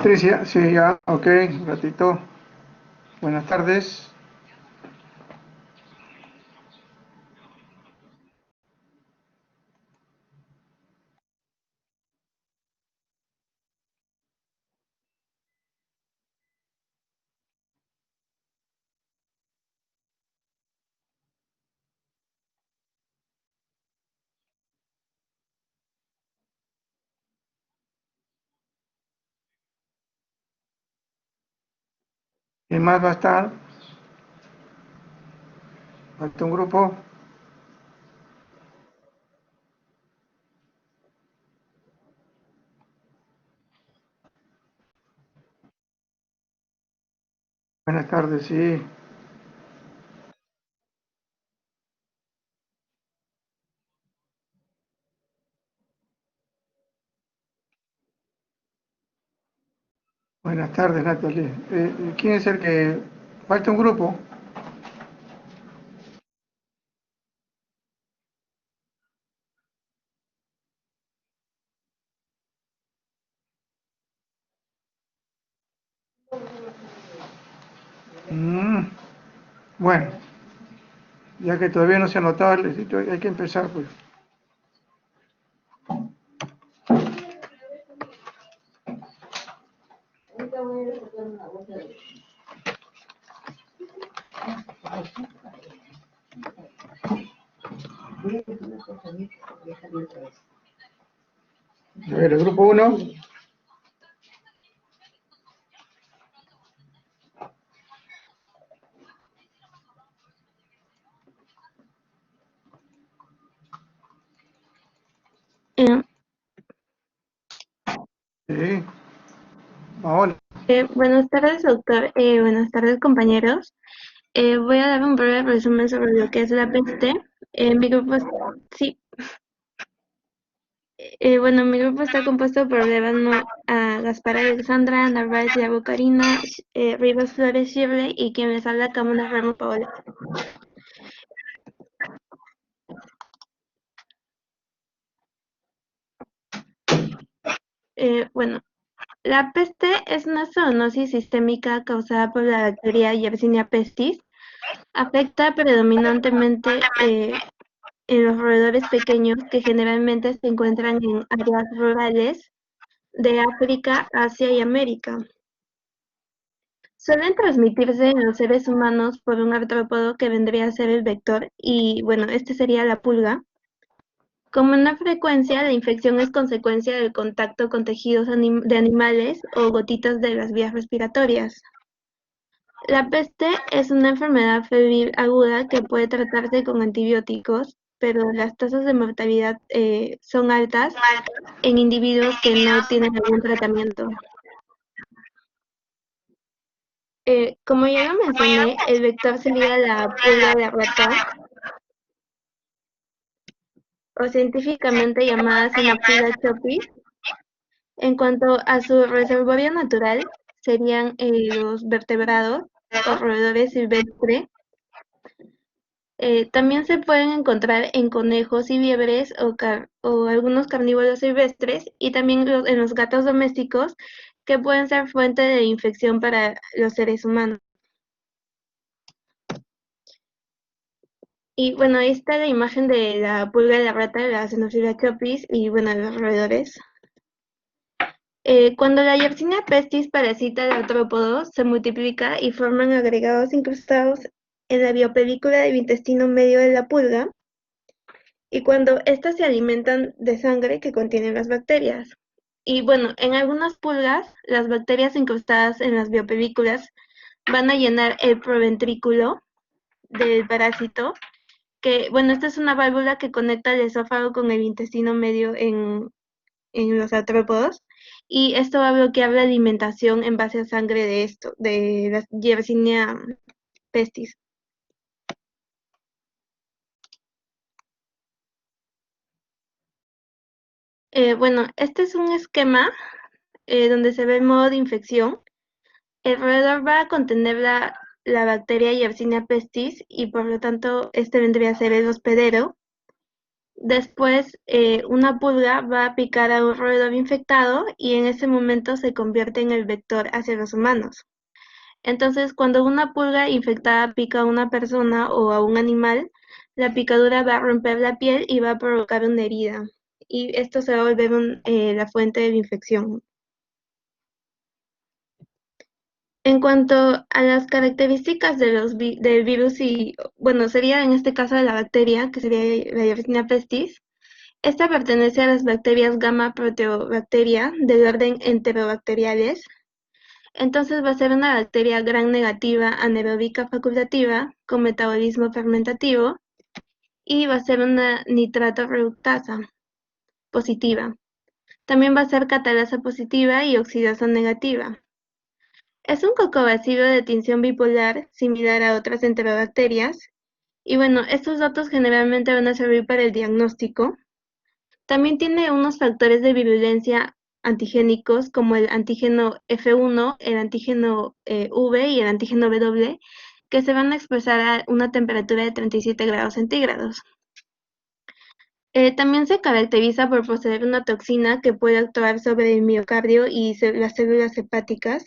Patricia, sí, ya, ok, un ratito. Buenas tardes. ¿Quién más va a estar? Falta un grupo. Buenas tardes, sí. Buenas tardes, Natalie. ¿Quién es el que... Falta un grupo? Mm, bueno, ya que todavía no se ha anotado el sitio, hay que empezar, pues. A ver, el grupo uno. Eh, Sí, Paola. Buenas tardes, doctor. Buenas tardes, compañeros. Voy a dar un breve resumen sobre lo que es la peste. Mi grupo, sí, bueno, mi grupo está compuesto por Levano, Gaspar Alexandra, Narváez Llavo Karina, Rivas Flores Shirley y quien les habla, Camila Ramos Paola. Bueno, la peste es una zoonosis sistémica causada por la bacteria Yersinia pestis. Afecta predominantemente en los roedores pequeños que generalmente se encuentran en áreas rurales de África, Asia y América. Suelen transmitirse en los seres humanos por un artrópodo que vendría a ser el vector y bueno, este sería la pulga. Con menor frecuencia, la infección es consecuencia del contacto con tejidos de animales o gotitas de las vías respiratorias. La peste es una enfermedad febril aguda que puede tratarse con antibióticos, pero las tasas de mortalidad son altas en individuos que no tienen algún tratamiento. Como ya lo mencioné, el vector sería la pulga de rata, o científicamente llamada Xenophila chopis. En cuanto a su reservorio natural, serían los vertebrados o roedores silvestres. También se pueden encontrar en conejos y liebres o algunos carnívoros silvestres y también en los gatos domésticos que pueden ser fuente de infección para los seres humanos. Y bueno, ahí está la imagen de la pulga de la rata, de la Xenophila chopis y bueno, los roedores. Cuando la Yersinia pestis parasita de artrópodos, se multiplica y forman agregados incrustados en la biopelícula del intestino medio de la pulga, y cuando éstas se alimentan de sangre que contienen las bacterias. Y bueno, en algunas pulgas, las bacterias incrustadas en las biopelículas van a llenar el proventrículo del parásito, que bueno, esta es una válvula que conecta el esófago con el intestino medio en los artrópodos, y esto va a bloquear la alimentación en base a sangre de la Yersinia pestis. Bueno, este es un esquema donde se ve el modo de infección. El roedor va a contener la bacteria Yersinia pestis y por lo tanto este vendría a ser el hospedero. Después, una pulga va a picar a un roedor infectado y en ese momento se convierte en el vector hacia los humanos. Entonces, cuando una pulga infectada pica a una persona o a un animal, la picadura va a romper la piel y va a provocar una herida. Y esto se va a volver la fuente de la infección. En cuanto a las características del virus y, bueno, sería en este caso de la bacteria, que sería la Yersinia pestis. Esta pertenece a las bacterias gamma proteobacteria del orden enterobacteriales. Entonces va a ser una bacteria gram negativa anaeróbica facultativa con metabolismo fermentativo y va a ser una nitrato reductasa positiva. También va a ser catalasa positiva y oxidasa negativa. Es un cocobacilo de tinción bipolar similar a otras enterobacterias. Y bueno, estos datos generalmente van a servir para el diagnóstico. También tiene unos factores de virulencia antigénicos como el antígeno F1, el antígeno V y el antígeno W, que se van a expresar a una temperatura de 37 grados centígrados. También se caracteriza por poseer una toxina que puede actuar sobre el miocardio y las células hepáticas.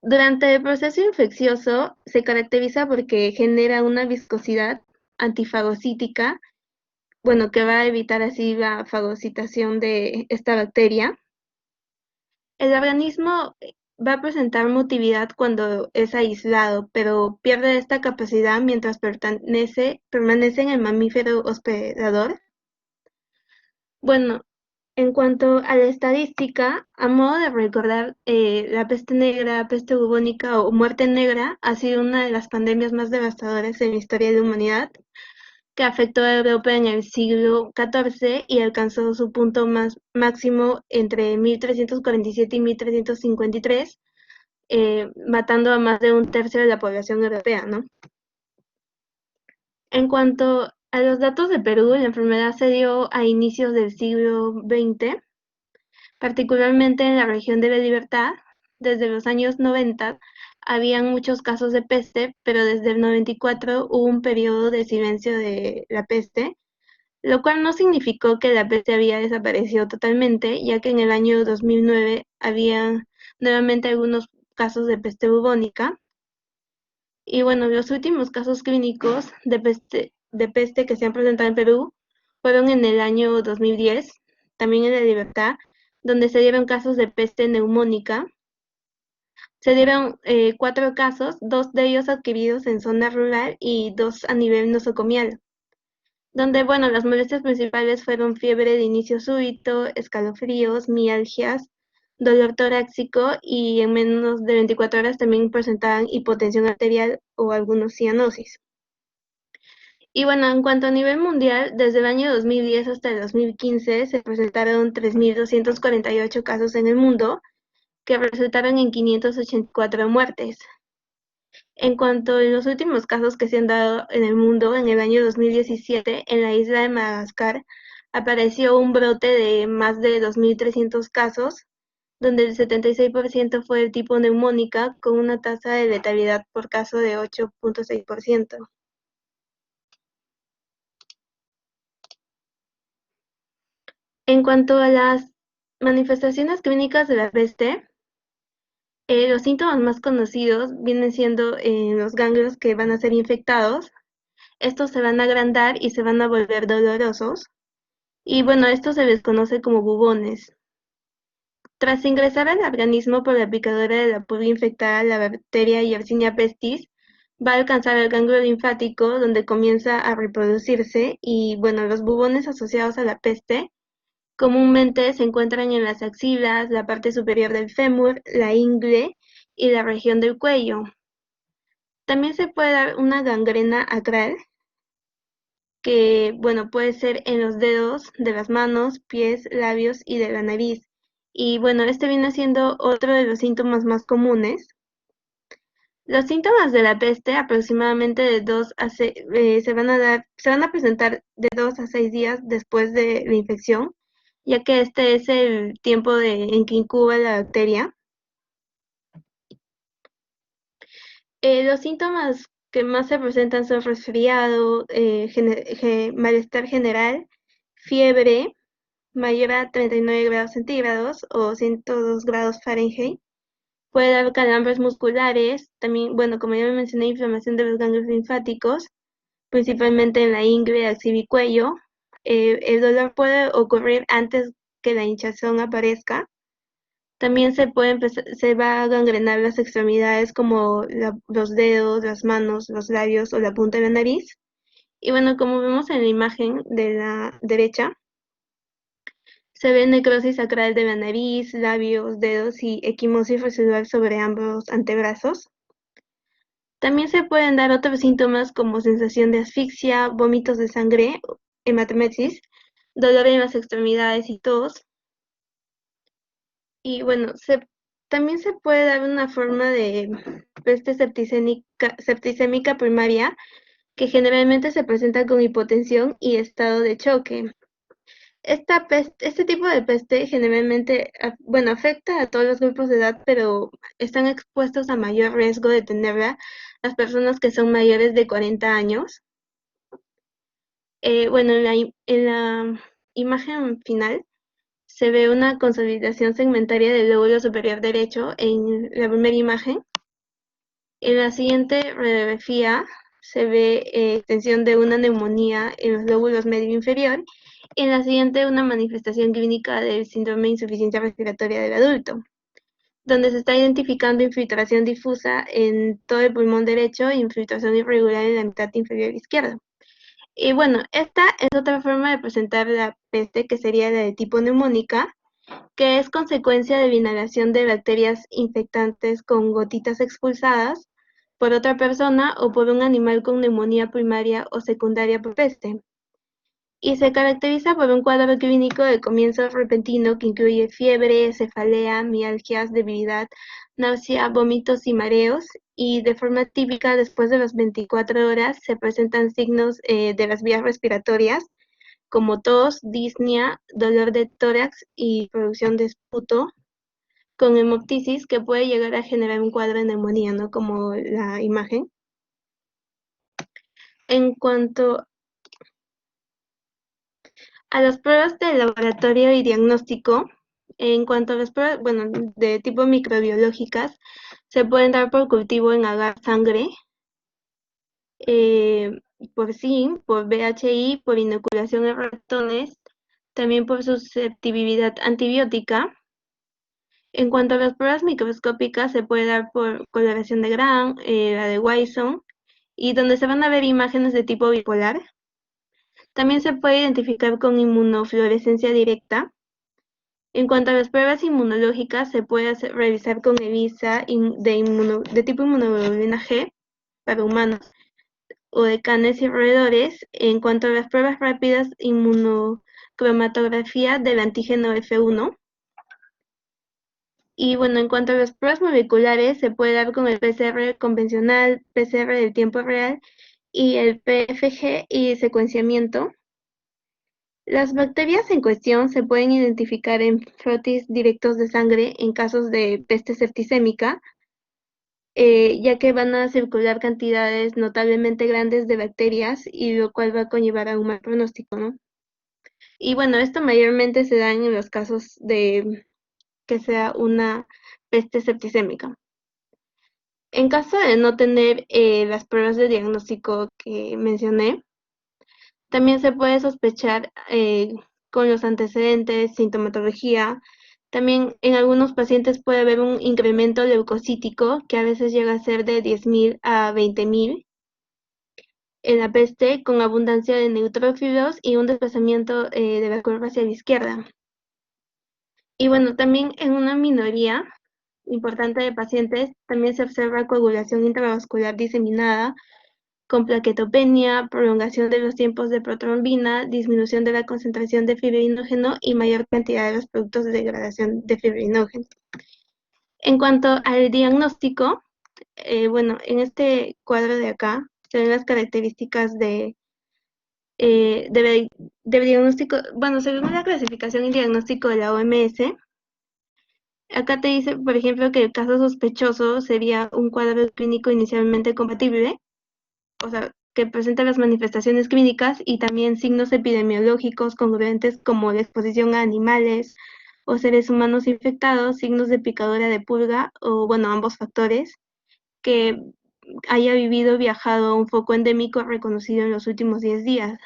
Durante el proceso infeccioso se caracteriza porque genera una viscosidad antifagocítica, bueno, que va a evitar así la fagocitación de esta bacteria. El organismo va a presentar motilidad cuando es aislado, pero pierde esta capacidad mientras permanece en el mamífero hospedador. Bueno, en cuanto a la estadística, a modo de recordar, la peste negra, peste bubónica o muerte negra ha sido una de las pandemias más devastadoras en la historia de la humanidad, que afectó a Europa en el siglo XIV y alcanzó su punto máximo entre 1347 y 1353, matando a más de un tercio de la población europea, ¿no? En cuanto a los datos de Perú, la enfermedad se dio a inicios del siglo XX, particularmente en la región de La Libertad. Desde los años 90 habían muchos casos de peste, pero desde el 94 hubo un periodo de silencio de la peste, lo cual no significó que la peste había desaparecido totalmente, ya que en el año 2009 había nuevamente algunos casos de peste bubónica. Y bueno, los últimos casos clínicos de peste que se han presentado en Perú fueron en el año 2010, también en La Libertad, donde se dieron casos de peste neumónica. Se dieron 4 casos, 2 de ellos adquiridos en zona rural y 2 a nivel nosocomial, donde, bueno, las molestias principales fueron fiebre de inicio súbito, escalofríos, mialgias, dolor torácico y en menos de 24 horas también presentaban hipotensión arterial o algunos cianosis. Y bueno, en cuanto a nivel mundial, desde el año 2010 hasta el 2015 se presentaron 3.248 casos en el mundo, que resultaron en 584 muertes. En cuanto a los últimos casos que se han dado en el mundo, en el año 2017, en la isla de Madagascar, apareció un brote de más de 2.300 casos, donde el 76% fue el tipo neumónica, con una tasa de letalidad por caso de 8.6%. En cuanto a las manifestaciones clínicas de la peste, los síntomas más conocidos vienen siendo los ganglios que van a ser infectados. Estos se van a agrandar y se van a volver dolorosos. Y bueno, esto se les conoce como bubones. Tras ingresar al organismo por la picadura de la pulga infectada, la bacteria Yersinia pestis va a alcanzar el ganglio linfático, donde comienza a reproducirse. Y bueno, los bubones asociados a la peste comúnmente se encuentran en las axilas, la parte superior del fémur, la ingle y la región del cuello. También se puede dar una gangrena acral, que bueno, puede ser en los dedos de las manos, pies, labios y de la nariz. Y bueno, este viene siendo otro de los síntomas más comunes. Los síntomas de la peste aproximadamente de 2 a 6, se van a presentar de 2 a 6 días después de la infección, ya que este es el tiempo en que incuba la bacteria. Los síntomas que más se presentan son resfriado, malestar general, fiebre mayor a 39 grados centígrados o 102 grados Fahrenheit. Puede dar calambres musculares, también, bueno, como ya me mencioné, inflamación de los ganglios linfáticos, principalmente en la ingle, axila y cuello. El dolor puede ocurrir antes que la hinchazón aparezca. También se va a gangrenar las extremidades como los dedos, las manos, los labios o la punta de la nariz. Y bueno, como vemos en la imagen de la derecha, se ve necrosis sacral de la nariz, labios, dedos y equimosis residual sobre ambos antebrazos. También se pueden dar otros síntomas como sensación de asfixia, vómitos de sangre, hematemesis, dolor en las extremidades y tos. Y bueno, también se puede dar una forma de peste septicémica primaria que generalmente se presenta con hipotensión y estado de choque. Este tipo de peste generalmente, bueno, afecta a todos los grupos de edad, pero están expuestos a mayor riesgo de tenerla las personas que son mayores de 40 años. Bueno, en la imagen final se ve una consolidación segmentaria del lóbulo superior derecho en la primera imagen. En la siguiente radiografía se ve extensión de una neumonía en los lóbulos medio e inferior. Y en la siguiente una manifestación clínica del síndrome de insuficiencia respiratoria del adulto, donde se está identificando infiltración difusa en todo el pulmón derecho e infiltración irregular en la mitad inferior izquierda. Y bueno, esta es otra forma de presentar la peste, que sería la de tipo neumónica, que es consecuencia de la inhalación de bacterias infectantes con gotitas expulsadas por otra persona o por un animal con neumonía primaria o secundaria por peste. Y se caracteriza por un cuadro clínico de comienzo repentino que incluye fiebre, cefalea, mialgias, debilidad, náusea, vómitos y mareos, y de forma típica después de las 24 horas se presentan signos de las vías respiratorias como tos, disnea, dolor de tórax y producción de esputo, con hemoptisis que puede llegar a generar un cuadro de neumonía, ¿no? Como la imagen. En cuanto a las pruebas de laboratorio y diagnóstico, en cuanto a las pruebas, bueno, de tipo microbiológicas, se pueden dar por cultivo en agar sangre, por zinc, por BHI, por inoculación en ratones, también por susceptibilidad antibiótica. En cuanto a las pruebas microscópicas, se puede dar por coloración de Gram, la de Wison, y donde se van a ver imágenes de tipo bipolar. También se puede identificar con inmunofluorescencia directa. En cuanto a las pruebas inmunológicas, se puede revisar con ELISA de tipo inmunoglobulina G para humanos o de canes y roedores. En cuanto a las pruebas rápidas, inmunocromatografía del antígeno F1. Y bueno, en cuanto a las pruebas moleculares, se puede dar con el PCR convencional, PCR del tiempo real y el PFG y secuenciamiento. Las bacterias en cuestión se pueden identificar en frotis directos de sangre en casos de peste septicémica, ya que van a circular cantidades notablemente grandes de bacterias y lo cual va a conllevar a un mal pronóstico, ¿no? Y bueno, esto mayormente se da en los casos de que sea una peste septicémica. En caso de no tener las pruebas de diagnóstico que mencioné, también se puede sospechar con los antecedentes, sintomatología. También en algunos pacientes puede haber un incremento leucocítico que a veces llega a ser de 10.000 a 20.000 en la peste, con abundancia de neutrófilos y un desplazamiento de la curva hacia la izquierda. Y bueno, también en una minoría importante de pacientes también se observa coagulación intravascular diseminada con plaquetopenia, prolongación de los tiempos de protrombina, disminución de la concentración de fibrinógeno y mayor cantidad de los productos de degradación de fibrinógeno. En cuanto al diagnóstico, bueno, en este cuadro de acá se ven las características de diagnóstico, bueno, según la clasificación y diagnóstico de la OMS. Acá te dice, por ejemplo, que el caso sospechoso sería un cuadro clínico inicialmente compatible, o sea, que presenta las manifestaciones clínicas y también signos epidemiológicos congruentes como la exposición a animales o seres humanos infectados, signos de picadura de pulga o, bueno, ambos factores, que haya vivido o viajado a un foco endémico reconocido en los últimos 10 días.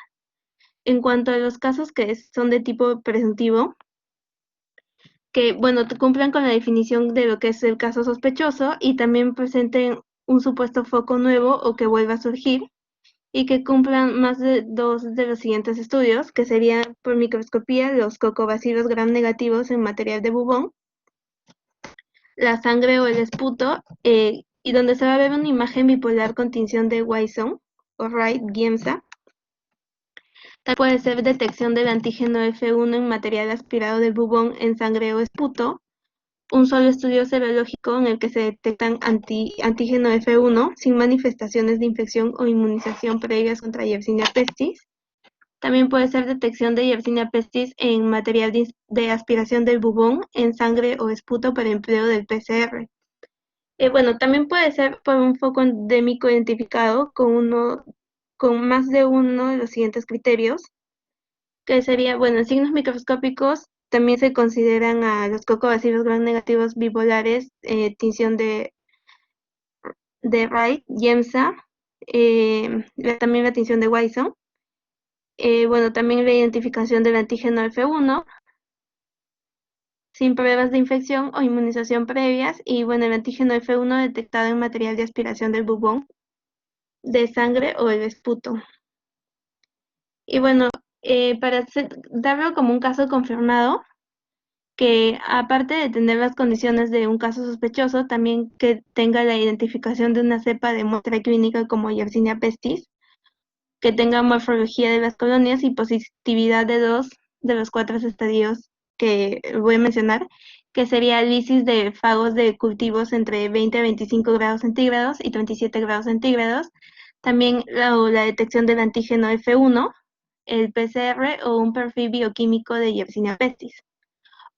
En cuanto a los casos que son de tipo presuntivo, que, bueno, cumplan con la definición de lo que es el caso sospechoso y también presenten un supuesto foco nuevo o que vuelva a surgir y que cumplan más de 2 de los siguientes estudios, que serían por microscopía los cocobacilos gram negativos en material de bubón, la sangre o el esputo, y donde se va a ver una imagen bipolar con tinción de Whison o Wright-Giemsa. Tal puede ser detección del antígeno F1 en material aspirado del bubón en sangre o esputo, un solo estudio serológico en el que se detectan antígeno F1 sin manifestaciones de infección o inmunización previas contra Yersinia pestis. También puede ser detección de Yersinia pestis en material de aspiración del bubón en sangre o esputo para empleo del PCR. Bueno, también puede ser por un foco endémico identificado con más de uno de los siguientes criterios, que sería, bueno, en signos microscópicos también se consideran a los cocobacilos gram negativos bipolares, tinción de Wright, Giemsa, también la tinción de Whison, bueno, también la identificación del antígeno F1, sin pruebas de infección o inmunización previas, y bueno, el antígeno F1 detectado en material de aspiración del bubón, de sangre o el esputo. Y bueno, para darlo como un caso confirmado, que aparte de tener las condiciones de un caso sospechoso, también que tenga la identificación de una cepa de muestra clínica como Yersinia pestis, que tenga morfología de las colonias y positividad de 2 de los 4 estadios que voy a mencionar, que sería lisis de fagos de cultivos entre 20 a 25 grados centígrados y 37 grados centígrados, también la detección del antígeno F1, el PCR o un perfil bioquímico de Yersinia pestis.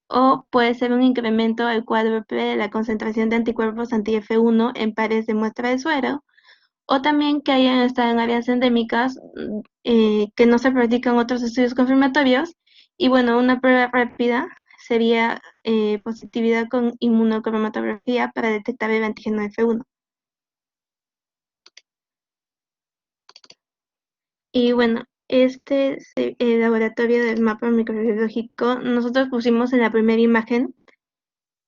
O puede ser un incremento al cuádruple de la concentración de anticuerpos anti-F1 en pares de muestra de suero, o también que hayan estado en áreas endémicas, que no se practican otros estudios confirmatorios. Y bueno, una prueba rápida sería positividad con inmunocromatografía para detectar el antígeno F1. Y bueno, este es el laboratorio del mapa microbiológico. Nosotros pusimos en la primera imagen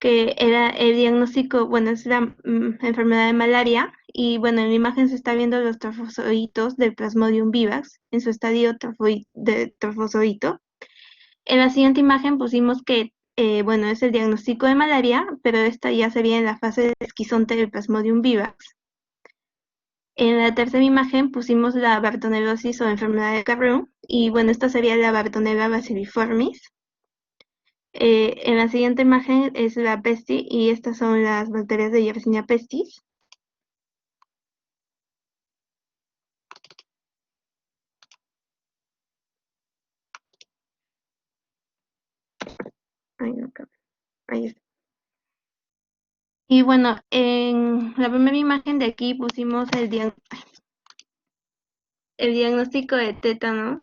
que era el diagnóstico, bueno, es la enfermedad de malaria, y bueno, en la imagen se está viendo los trofozoitos del Plasmodium vivax en su estadio de trofozoito. En la siguiente imagen pusimos que, bueno, es el diagnóstico de malaria, pero esta ya sería en la fase de esquizonte del Plasmodium vivax. En la tercera imagen pusimos la bartonellosis o enfermedad de Carreau, y bueno, esta sería la Bartonella bacilliformis. En la siguiente imagen es la pestis y estas son las bacterias de Yersinia pestis. Ay, no, ahí está. Y bueno, en la primera imagen de aquí pusimos el diagnóstico de tétano.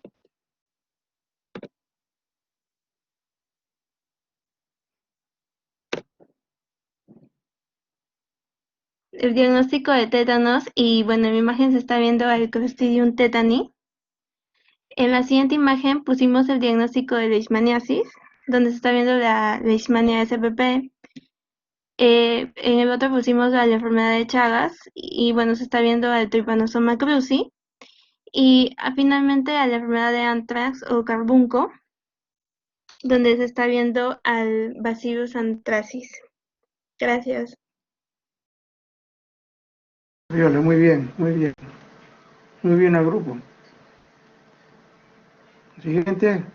El diagnóstico de tétanos, y bueno, en mi imagen se está viendo al Clostridium tetani. En la siguiente imagen pusimos el diagnóstico de leishmaniasis, donde se está viendo la Leishmania spp. En el otro pusimos la enfermedad de Chagas, y bueno, se está viendo al Trypanosoma cruzi. Y finalmente a la enfermedad de anthrax o carbunco, donde se está viendo al Bacillus anthracis. Gracias. Viola, muy bien, muy bien. Muy bien al grupo. Siguiente.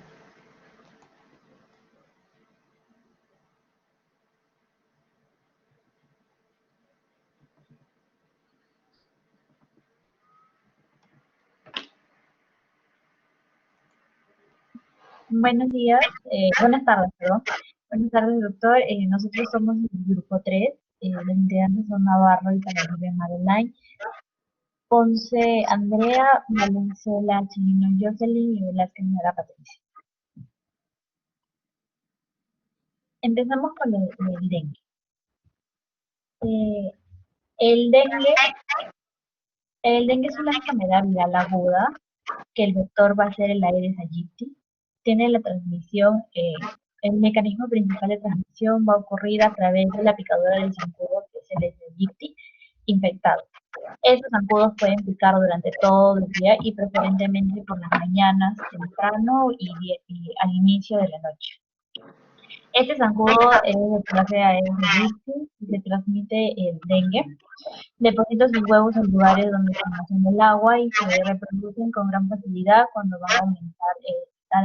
Buenos días, buenas tardes, perdón. Buenas tardes, doctor. Nosotros somos el grupo 3. Los integrantes son Navarro y Canadá Madeline. Ponce Andrea, Valenzuela Chimino Jocelyn y Velázquez Nora Patricia. Empezamos con el dengue. Eh, el dengue. El dengue es una enfermedad viral aguda que el vector va a ser el Aedes aegypti. Tiene la transmisión, el mecanismo principal de transmisión va a ocurrir a través de la picadura del zancudo, que es el Aedes aegypti, infectado. Esos zancudos pueden picar durante todo el día y preferentemente por las mañanas, temprano y al inicio de la noche. Este zancudo es de clase Aedes aegypti y se transmite el dengue. Deposita sus huevos en lugares donde se almacena el agua y se reproducen con gran facilidad cuando van a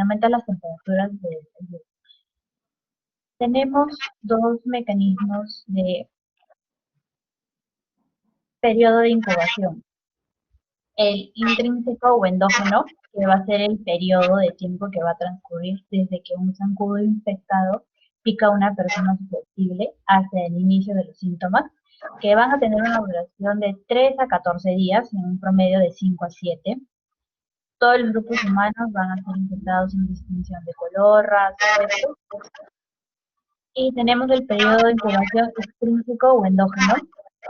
aumentar las temperaturas del día. Tenemos dos mecanismos de periodo de incubación. El intrínseco o endógeno, que va a ser el periodo de tiempo que va a transcurrir desde que un zancudo infectado pica a una persona susceptible hasta el inicio de los síntomas, que van a tener una duración de 3 a 14 días, en un promedio de 5 a 7. Todos los grupos humanos van a ser infectados sin distinción de color, raza, sexo. Y tenemos el periodo de incubación extrínseco o endógeno,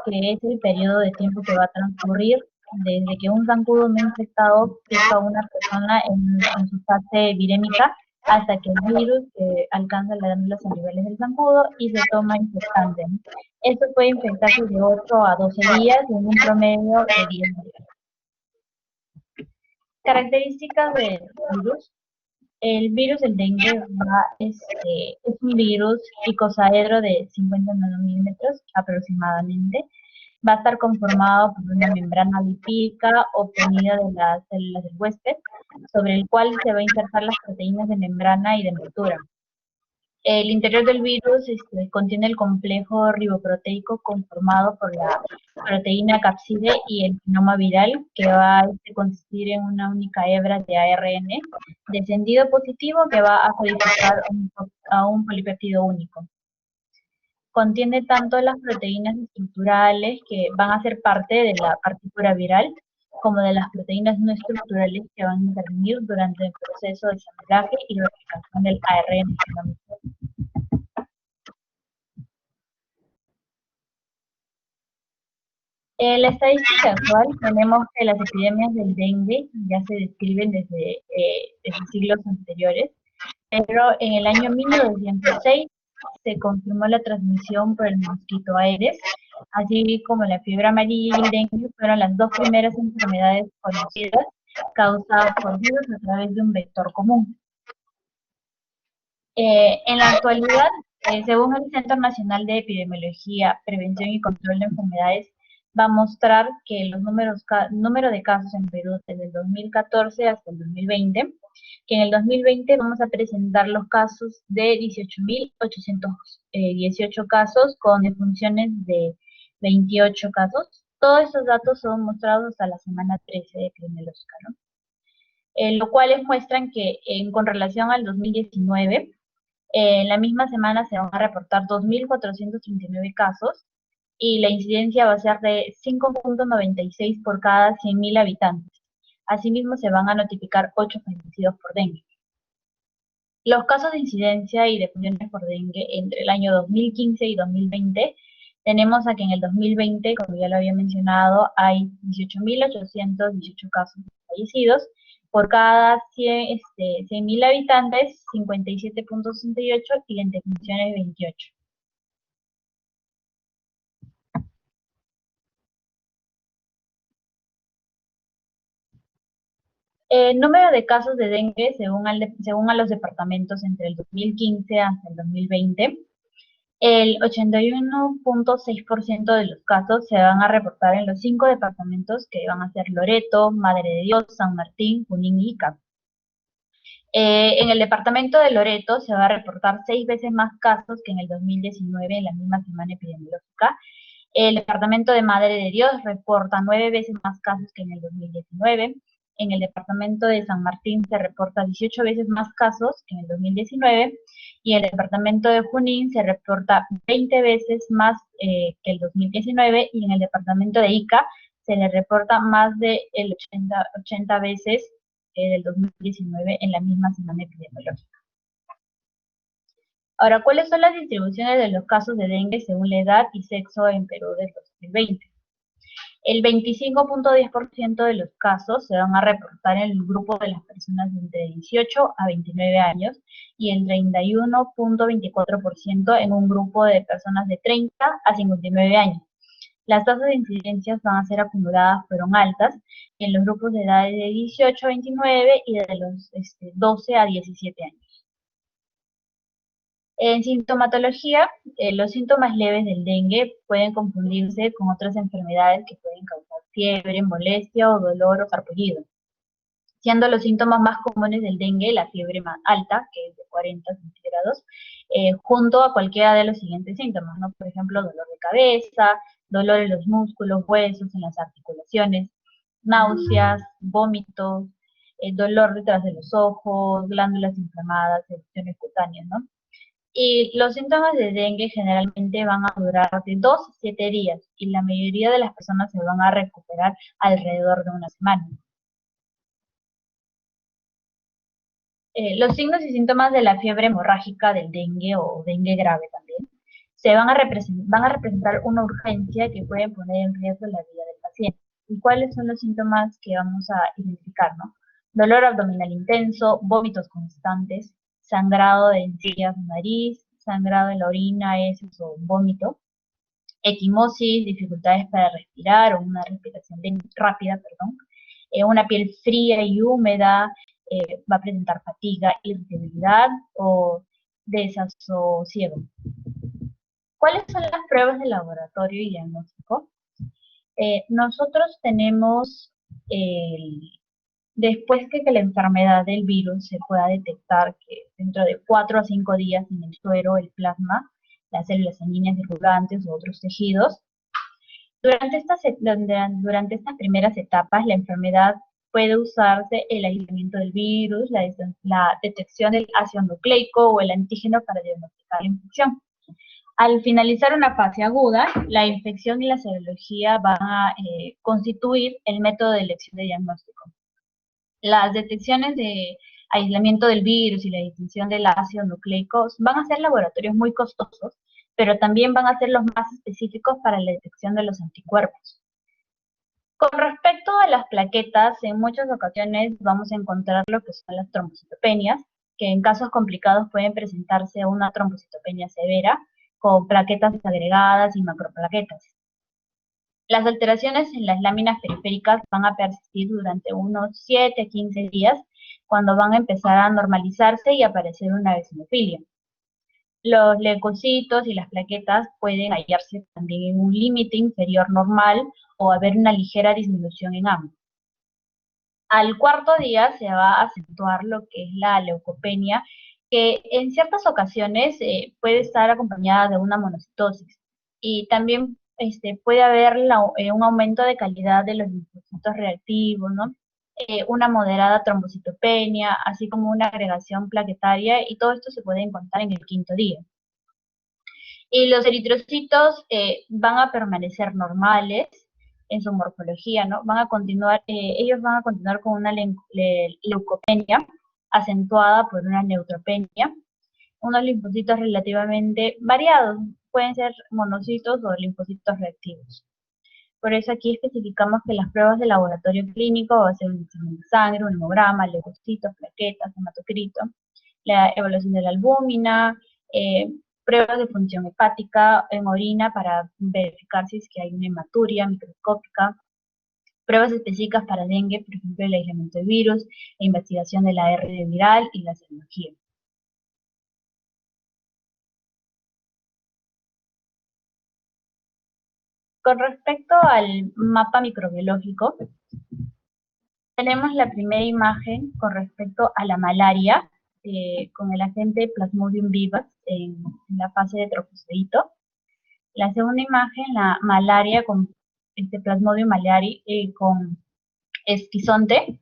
que es el periodo de tiempo que va a transcurrir desde que un zancudo no infectado pica a una persona en su fase virémica hasta que el virus alcanza las glándulas a niveles del zancudo y se toma infectante. Esto puede infectarse de 8 a 12 días en un promedio de 10 días. Características del virus. El virus del dengue es un virus icosaedro de 50 nanómetros aproximadamente. Va a estar conformado por una membrana lipídica obtenida de las células del huésped, sobre el cual se va a insertar las proteínas de membrana y de envoltura. El interior del virus contiene el complejo riboproteico conformado por la proteína capside y el genoma viral, que va a consistir en una única hebra de ARN de sentido positivo que va a codificar a un polipéptido único. Contiene tanto las proteínas estructurales que van a ser parte de la partícula viral, como de las proteínas no estructurales que van a intervenir durante el proceso de ensamblaje y replicación del ARN genómico. En la estadística actual tenemos que las epidemias del dengue ya se describen desde siglos anteriores, pero en el año 1906 se confirmó la transmisión por el mosquito Aedes, así como la fiebre amarilla y el dengue fueron las dos primeras enfermedades conocidas causadas por virus a través de un vector común. En la actualidad, según el Centro Nacional de Epidemiología, Prevención y Control de Enfermedades, va a mostrar que el número de casos en Perú desde el 2014 hasta el 2020, que en el 2020 vamos a presentar los casos de 18.818 casos con defunciones de 28 casos. Todos estos datos son mostrados hasta la semana 13 de epidemiológica, ¿no? Lo cual muestran que con relación al 2019, en la misma semana se van a reportar 2.439 casos y la incidencia va a ser de 5.96 por cada 100.000 habitantes. Asimismo, se van a notificar 8 fallecidos por dengue. Los casos de incidencia y defunciones por dengue entre el año 2015 y 2020, tenemos a que en el 2020, como ya lo había mencionado, hay 18.818 casos de fallecidos. Por cada 100.000 habitantes, 57.68 y en defunciones 28. El número de casos de dengue según a los departamentos entre el 2015 hasta el 2020, el 81.6% de los casos se van a reportar en los 5 departamentos que van a ser Loreto, Madre de Dios, San Martín, Junín y Ica. En el departamento de Loreto se va a reportar 6 veces más casos que en el 2019 en la misma semana epidemiológica. El departamento de Madre de Dios reporta 9 veces más casos que en el 2019. En el departamento de San Martín se reporta 18 veces más casos que en el 2019. Y en el departamento de Junín se reporta 20 veces más que el 2019. Y en el departamento de Ica se le reporta más de el 80 veces del 2019 en la misma semana epidemiológica. Ahora, ¿cuáles son las distribuciones de los casos de dengue según la edad y sexo en Perú del 2020? El 25.10% de los casos se van a reportar en el grupo de las personas de entre 18 a 29 años y el 31.24% en un grupo de personas de 30 a 59 años. Las tasas de incidencias van a ser acumuladas, fueron altas en los grupos de edad de 18 a 29 y de los 12 a 17 años. En sintomatología, los síntomas leves del dengue pueden confundirse con otras enfermedades que pueden causar fiebre, molestia o dolor o sarpullido, siendo los síntomas más comunes del dengue la fiebre más alta, que es de 40 centígrados, junto a cualquiera de los siguientes síntomas, ¿no? Por ejemplo, dolor de cabeza, dolor en los músculos, huesos, en las articulaciones, náuseas, vómitos, dolor detrás de los ojos, glándulas inflamadas, erupciones cutáneas, ¿no? Y los síntomas de dengue generalmente van a durar de 2 a 7 días y la mayoría de las personas se van a recuperar alrededor de una semana. Los signos y síntomas de la fiebre hemorrágica del dengue o dengue grave también van a representar una urgencia que puede poner en riesgo la vida del paciente. ¿Y cuáles son los síntomas que vamos a identificar, no? Dolor abdominal intenso, vómitos constantes, sangrado de encías, nariz, sangrado en la orina, heces o vómito, equimosis, dificultades para respirar o una respiración rápida, una piel fría y húmeda, va a presentar fatiga, irritabilidad o desasosiego. ¿Cuáles son las pruebas de laboratorio y diagnóstico? Nosotros tenemos, después que la enfermedad del virus se pueda detectar que dentro de 4 a 5 días en el suero, el plasma, las células sanguíneas circulantes u otros tejidos, durante estas primeras etapas la enfermedad puede usarse el aislamiento del virus, la detección del ácido nucleico o el antígeno para diagnosticar la infección. Al finalizar una fase aguda, la infección y la serología van a constituir el método de elección de diagnóstico. Las detecciones de aislamiento del virus y la distinción del ácido nucleico van a ser laboratorios muy costosos, pero también van a ser los más específicos para la detección de los anticuerpos. Con respecto a las plaquetas, en muchas ocasiones vamos a encontrar lo que son las trombocitopenias, que en casos complicados pueden presentarse una trombocitopenia severa, con plaquetas desagregadas y macroplaquetas. Las alteraciones en las láminas periféricas van a persistir durante unos 7 a 15 días, cuando van a empezar a normalizarse y aparecer una eosinofilia. Los leucocitos y las plaquetas pueden hallarse también en un límite inferior normal o haber una ligera disminución en ambos. Al cuarto día se va a acentuar lo que es la leucopenia, que en ciertas ocasiones puede estar acompañada de una monocitosis. Y también puede haber un aumento de calidad de los linfocitos reactivos, ¿no? Una moderada trombocitopenia, así como una agregación plaquetaria, y todo esto se puede encontrar en el quinto día. Y los eritrocitos van a permanecer normales en su morfología, ¿no? Ellos van a continuar con una leucopenia acentuada por una neutropenia, unos linfocitos relativamente variados, pueden ser monocitos o linfocitos reactivos. Por eso aquí especificamos que las pruebas de laboratorio clínico va a ser un examen de sangre, un hemograma, leucocitos, plaquetas, hematocrito, la evaluación de la albúmina, pruebas de función hepática en orina para verificar si es que hay una hematuria microscópica, pruebas específicas para dengue, por ejemplo el aislamiento del virus, la investigación de la ARN viral y la serología. Con respecto al mapa microbiológico, tenemos la primera imagen con respecto a la malaria, con el agente Plasmodium vivax en la fase de trofozoito. La segunda imagen, la malaria con Plasmodium malari con esquizonte.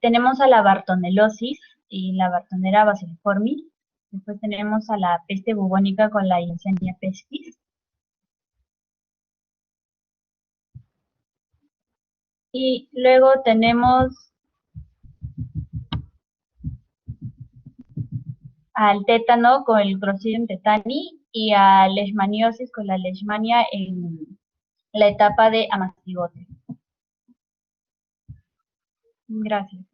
Tenemos a la bartonelosis y la Bartonella bacilliformis Después tenemos a la peste bubónica con la Yersinia pestis. Y luego tenemos al tétano con el Clostridium tetani y a leishmaniosis con la leishmania en la etapa de amastigote. Gracias.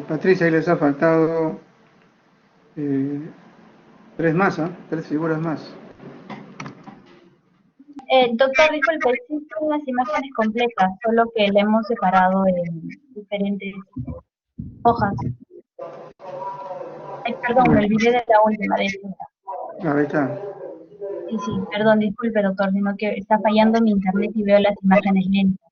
Patricia, ahí les ha faltado 3 más, ¿ah? 3 figuras más. Doctor, disculpe, existen las imágenes completas, solo que le hemos separado en diferentes hojas. Ay, perdón, me olvidé de la última, de esta. Ahí está. Sí, perdón, disculpe, doctor, sino que está fallando mi internet y veo las imágenes lentas.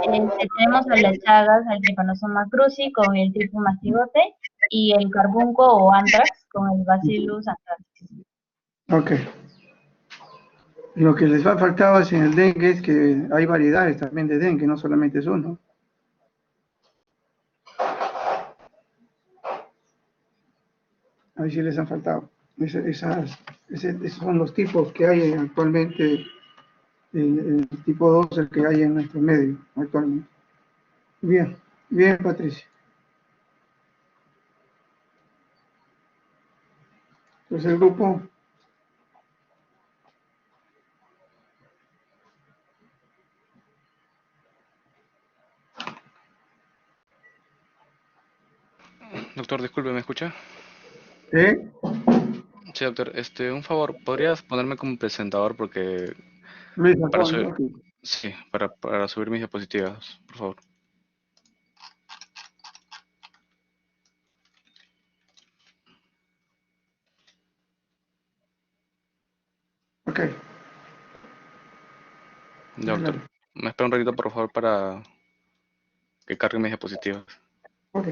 Tenemos a las chagas, al Trypanosoma cruzi con el tipo mastigote y el carbunco o anthrax con el Bacillus anthracis. Ok. Lo que les ha faltado es en el dengue es que hay variedades también de dengue, no solamente es uno. Ahí sí les han faltado. Esos son los tipos que hay actualmente, el tipo 2, el que hay en nuestro medio actualmente. Bien, bien, Patricia. Entonces el grupo, Doctor, disculpe, ¿me escucha? ¿eh? Sí, doctor, un favor, ¿podrías ponerme como presentador porque Luis para Alfonso, subir, ok. sí, para subir mis diapositivas, por favor? Ok, Ya, doctor, adelante. me espera un ratito, por favor, para que cargue mis diapositivas. Ok.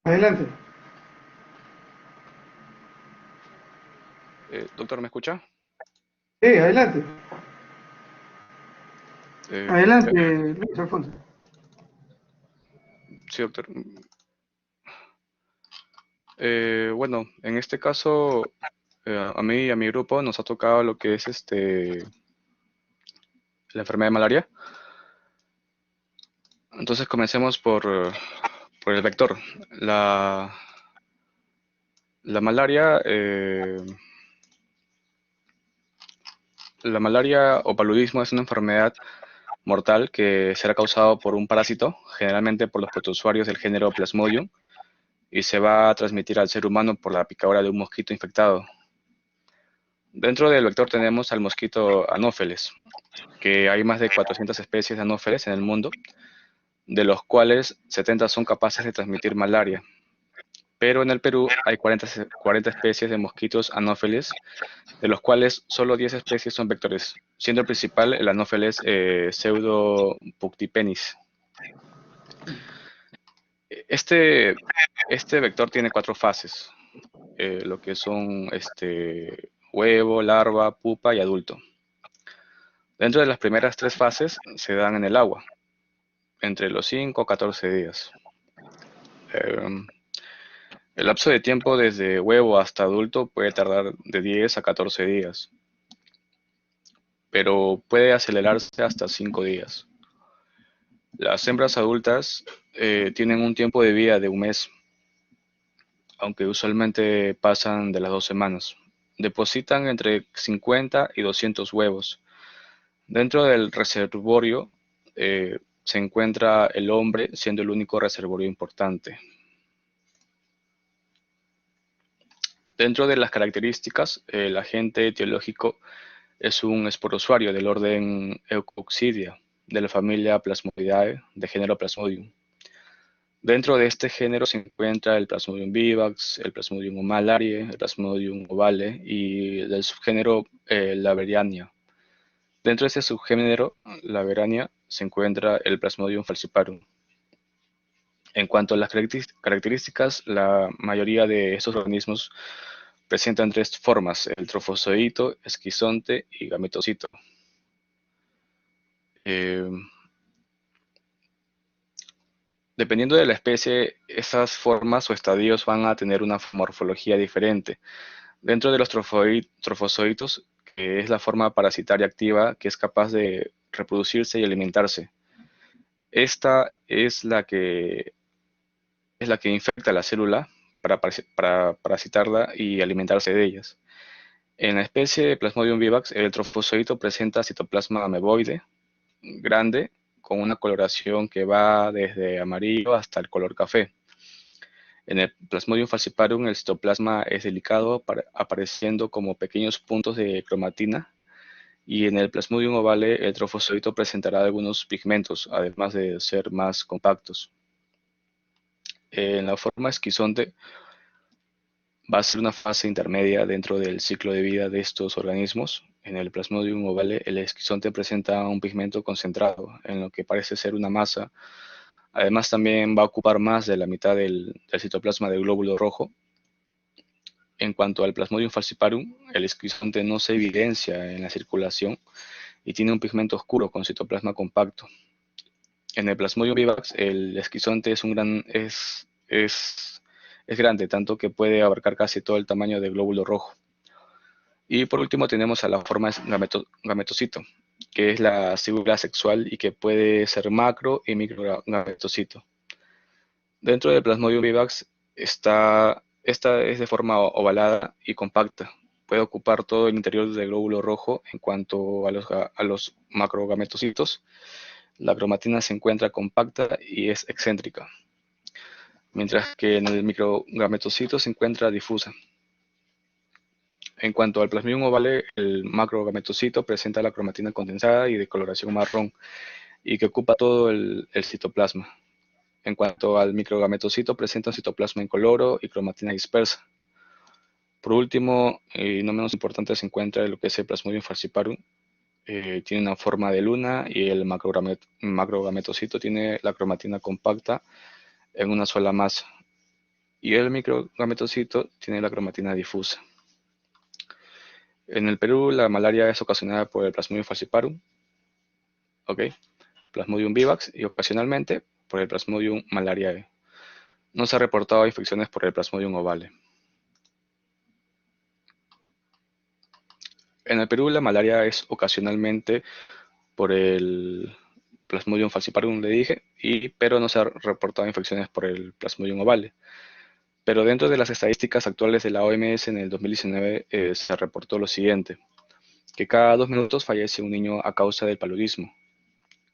Adelante. Doctor, ¿me escucha? Sí, adelante. Ya. Adelante, Luis Alfonso. Sí, doctor. Bueno, en este caso, a mí y a mi grupo nos ha tocado lo que es la enfermedad de malaria. Entonces comencemos por el vector. La malaria, la malaria o paludismo es una enfermedad mortal que será causado por un parásito, generalmente por los protozoarios del género Plasmodium, y se va a transmitir al ser humano por la picadura de un mosquito infectado. Dentro del vector tenemos al mosquito Anófeles, que hay más de 400 especies de anófeles en el mundo, de los cuales 70 son capaces de transmitir malaria. Pero en el Perú hay 40 especies de mosquitos anófeles, de los cuales solo 10 especies son vectores, siendo el principal el Anopheles pseudopuctipenis. Este vector tiene 4 fases, lo que son huevo, larva, pupa y adulto. Dentro de las primeras 3 fases se dan en el agua, entre los 5 a 14 días. El lapso de tiempo desde huevo hasta adulto puede tardar de 10 a 14 días, pero puede acelerarse hasta 5 días. Las hembras adultas tienen un tiempo de vida de un mes, aunque usualmente pasan de las 2 semanas. Depositan entre 50 y 200 huevos. Dentro del reservorio se encuentra el hombre, siendo el único reservorio importante. Dentro de las características, el agente etiológico es un esporozoario del orden Eucoccidia, de la familia Plasmodidae, de género Plasmodium. Dentro de este género se encuentra el Plasmodium vivax, el Plasmodium malariae, el Plasmodium ovale y del subgénero Laveriania. Dentro de este subgénero, Laveriania, se encuentra el Plasmodium falciparum. En cuanto a las características, la mayoría de estos organismos presentan 3 formas: el trofozoito, esquizonte y gametocito. Dependiendo de la especie, esas formas o estadios van a tener una morfología diferente. Dentro de los trofozoitos, que es la forma parasitaria activa que es capaz de reproducirse y alimentarse. Esta es la que infecta la célula para parasitarla y alimentarse de ellas. En la especie de Plasmodium vivax, el trofozoito presenta citoplasma ameboide grande con una coloración que va desde amarillo hasta el color café. En el Plasmodium falciparum el citoplasma es delicado, apareciendo como pequeños puntos de cromatina, y en el Plasmodium ovale el trofozoito presentará algunos pigmentos, además de ser más compactos. En la forma esquizonte va a ser una fase intermedia dentro del ciclo de vida de estos organismos. En el Plasmodium ovale el esquizonte presenta un pigmento concentrado, en lo que parece ser una masa. Además también va a ocupar más de la mitad del citoplasma del glóbulo rojo. En cuanto al Plasmodium falciparum, el esquizonte no se evidencia en la circulación y tiene un pigmento oscuro con citoplasma compacto. En el Plasmodium vivax, el esquizonte es grande, tanto que puede abarcar casi todo el tamaño del glóbulo rojo. Y por último tenemos a la forma gametocito, que es la célula sexual y que puede ser macro y micro gametocito. Dentro del Plasmodium vivax esta es de forma ovalada y compacta. Puede ocupar todo el interior del glóbulo rojo. En cuanto a los macrogametocitos, la cromatina se encuentra compacta y es excéntrica, mientras que en el microgametocito se encuentra difusa. En cuanto al Plasmodium ovale, el macrogametocito presenta la cromatina condensada y de coloración marrón, y que ocupa todo el citoplasma. En cuanto al microgametocito, presenta un citoplasma incoloro y cromatina dispersa. Por último, y no menos importante, se encuentra lo que es el Plasmodium falciparum. Tiene una forma de luna, y el macrogametocito tiene la cromatina compacta en una sola masa, y el microgametocito tiene la cromatina difusa. En el Perú, la malaria es ocasionada por el Plasmodium falciparum, Plasmodium vivax, y ocasionalmente por el Plasmodium malariae. No se ha reportado infecciones por el Plasmodium ovale. En el Perú, la malaria es ocasionalmente por el Plasmodium falciparum, le dije, pero no se ha reportado infecciones por el Plasmodium ovale. Pero dentro de las estadísticas actuales de la OMS en el 2019 se reportó lo siguiente: que cada 2 minutos fallece un niño a causa del paludismo,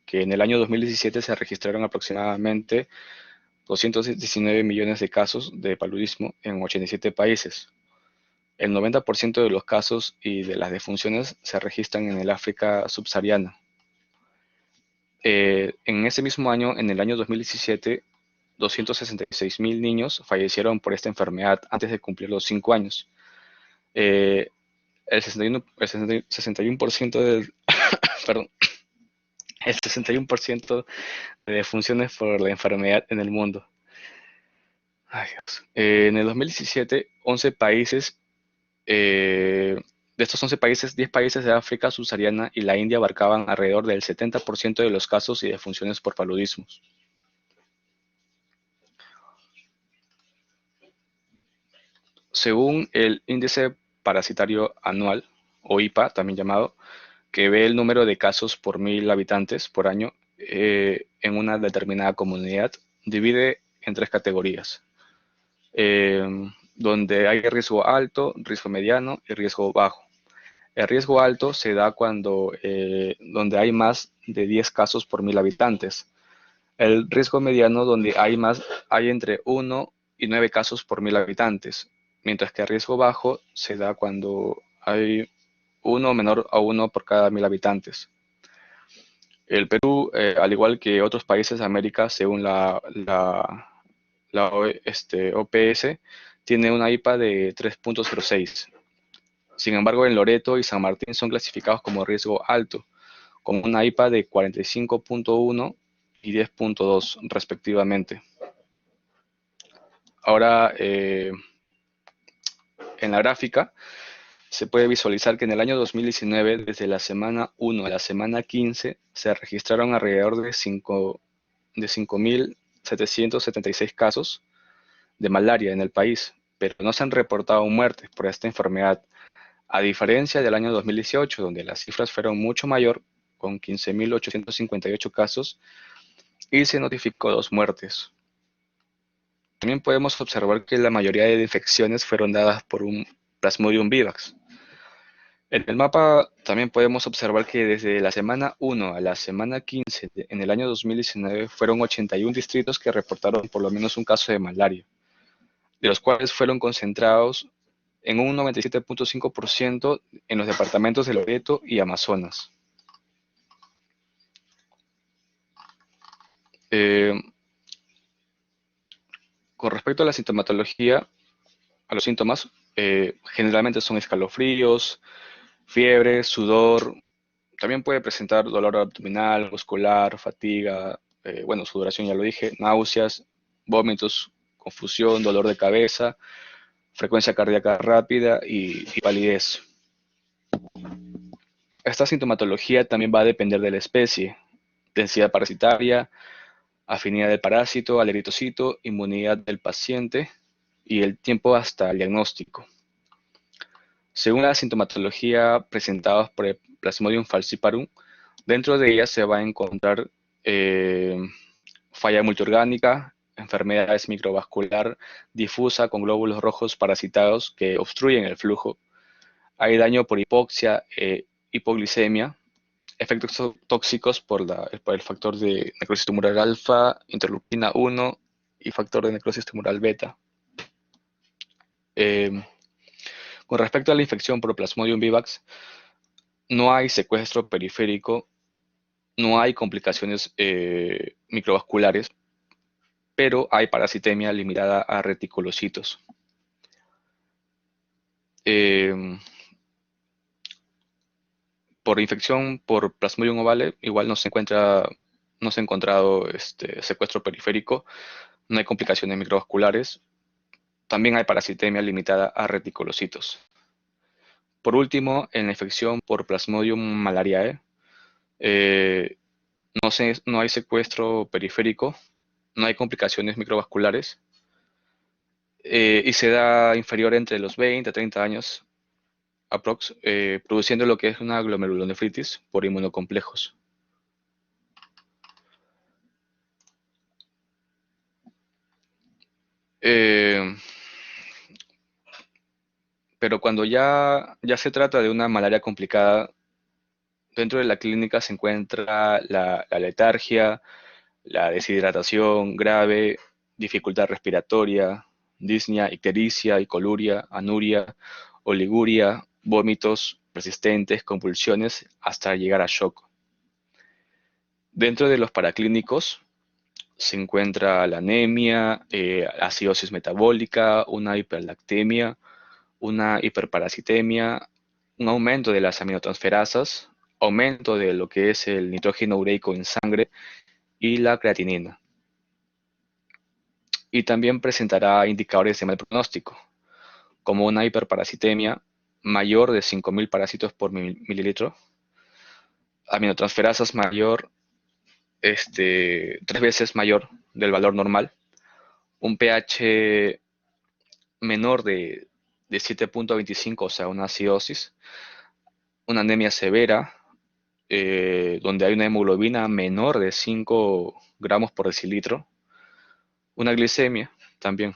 que en el año 2017 se registraron aproximadamente 219 millones de casos de paludismo en 87 países. El 90% de los casos y de las defunciones se registran en el África subsahariana. En ese mismo año, en el año 2017, 266.000 niños fallecieron por esta enfermedad antes de cumplir los 5 años. El 61% del, perdón, el 61% de defunciones por la enfermedad en el mundo. Ay, Dios. En el 2017, 11 países, de estos 11 países, 10 países de África subsahariana y la India abarcaban alrededor del 70% de los casos y defunciones por paludismos. Según el índice parasitario anual, o IPA también llamado, que ve el número de casos por 1000 habitantes por año en una determinada comunidad, divide en 3 categorías, donde hay riesgo alto, riesgo mediano y riesgo bajo. El riesgo alto se da cuando donde hay más de 10 casos por 1000 habitantes. El riesgo mediano donde hay entre 1 y 9 casos por 1000 habitantes, mientras que el riesgo bajo se da cuando hay uno menor a 1 por cada 1000 habitantes. El Perú, al igual que otros países de América, según la OPS, tiene una IPA de 3.06. Sin embargo, en Loreto y San Martín son clasificados como riesgo alto, con una IPA de 45.1 y 10.2 respectivamente. Ahora, en la gráfica, se puede visualizar que en el año 2019, desde la semana 1 a la semana 15, se registraron alrededor de 5.776 casos de malaria en el país, pero no se han reportado muertes por esta enfermedad, a diferencia del año 2018, donde las cifras fueron mucho mayor, con 15.858 casos, y se notificó 2 muertes. También podemos observar que la mayoría de infecciones fueron dadas por un Plasmodium vivax. En el mapa también podemos observar que desde la semana 1 a la semana 15 en el año 2019 fueron 81 distritos que reportaron por lo menos un caso de malaria, de los cuales fueron concentrados en un 97.5% en los departamentos de Loreto y Amazonas. Con respecto a la sintomatología, a los síntomas, generalmente son escalofríos, fiebre, sudor. También puede presentar dolor abdominal, muscular, fatiga, sudoración ya lo dije, náuseas, vómitos, confusión, dolor de cabeza, frecuencia cardíaca rápida y palidez. Esta sintomatología también va a depender de la especie, densidad parasitaria, afinidad del parásito al eritrocito, inmunidad del paciente y el tiempo hasta el diagnóstico. Según la sintomatología presentada por el Plasmodium falciparum, dentro de ella se va a encontrar falla multiorgánica, enfermedades microvascular difusa con glóbulos rojos parasitados que obstruyen el flujo. Hay daño por hipoxia, hipoglicemia, efectos tóxicos por el factor de necrosis tumoral alfa, interleucina 1 y factor de necrosis tumoral beta. Con respecto a la infección por Plasmodium vivax, no hay secuestro periférico, no hay complicaciones microvasculares, pero hay parasitemia limitada a reticulocitos. Por infección por Plasmodium ovale, igual no se ha encontrado secuestro periférico, no hay complicaciones microvasculares, también hay parasitemia limitada a reticulocitos. Por último, en la infección por Plasmodium malariae, no hay secuestro periférico, no hay complicaciones microvasculares y se da inferior entre los 20 a 30 años aprox, produciendo lo que es una glomerulonefritis por inmunocomplejos. Pero cuando ya se trata de una malaria complicada, dentro de la clínica se encuentra la letargia, la deshidratación grave, dificultad respiratoria, disnea, ictericia, icoluria, anuria, oliguria, vómitos persistentes, convulsiones, hasta llegar a shock. Dentro de los paraclínicos se encuentra la anemia, acidosis metabólica, una hiperlactemia, una hiperparasitemia, un aumento de las aminotransferasas, aumento de lo que es el nitrógeno ureico en sangre y la creatinina. Y también presentará indicadores de mal pronóstico, como una hiperparasitemia mayor de 5.000 parásitos por mililitro, aminotransferasas mayor, 3 veces mayor del valor normal, un pH menor de 7.25, o sea, una acidosis, una anemia severa, donde hay una hemoglobina menor de 5 gramos por decilitro, una glicemia también.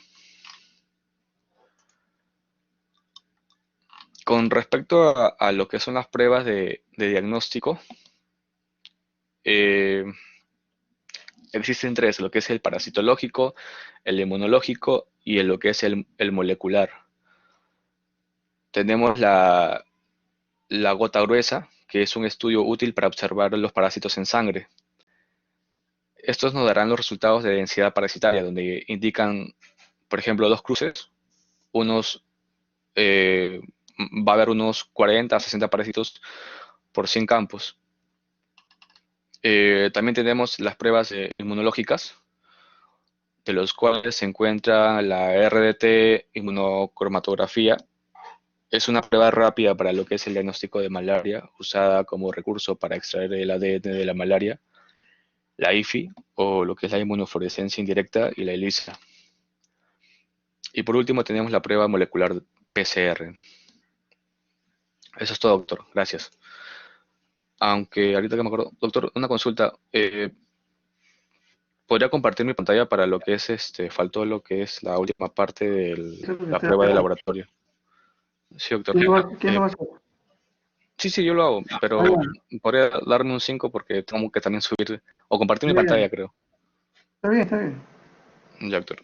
Con respecto a lo que son las pruebas de diagnóstico, eh, existen tres, lo que es el parasitológico, el inmunológico y lo que es el molecular. Tenemos la gota gruesa, que es un estudio útil para observar los parásitos en sangre. Estos nos darán los resultados de densidad parasitaria, donde indican, por ejemplo, dos cruces, unos, eh, va a haber unos 40 a 60 parásitos por 100 campos. También tenemos las pruebas inmunológicas, de los cuales se encuentra la RDT inmunocromatografía. Es una prueba rápida para lo que es el diagnóstico de malaria, usada como recurso para extraer el ADN de la malaria, la IFI, o lo que es la inmunofluorescencia indirecta, y la ELISA. Y por último tenemos la prueba molecular PCR. Eso es todo, doctor. Gracias. Aunque ahorita que me acuerdo, doctor, una consulta. ¿Podría compartir mi pantalla para lo que es faltó lo que es la última parte de Eso es lo que la estoy prueba de hablando. laboratorio? Sí, doctor. ¿Quién lo va a hacer? Sí, yo lo hago, Ah, pero ya. podría darme un 5 porque tengo que también subir o compartir mi Ya, ya. pantalla, creo. Está bien, está bien. Ya, doctor.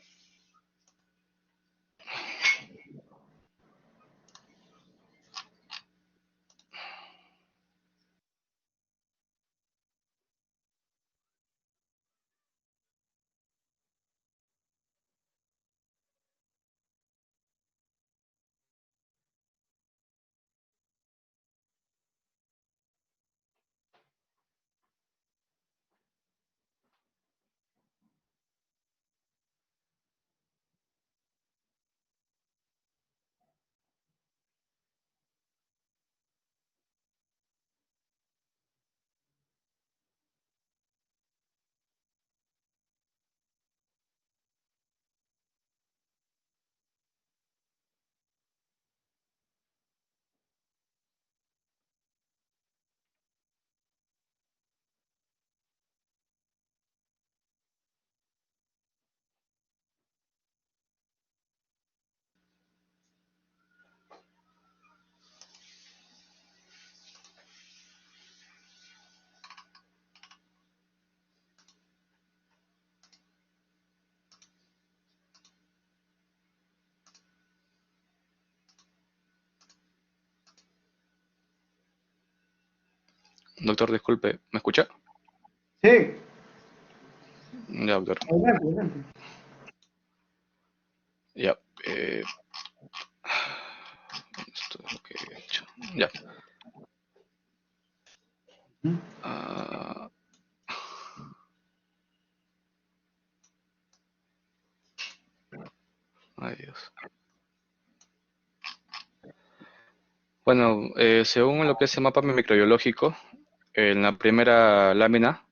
Doctor, disculpe, ¿me escucha? Sí, Ya, doctor. adelante, adelante. Ya. Esto es lo que he hecho. Ya. ¿Mm? Ah, ay, Dios. Bueno, según lo que es el mapa microbiológico, en la primera lámina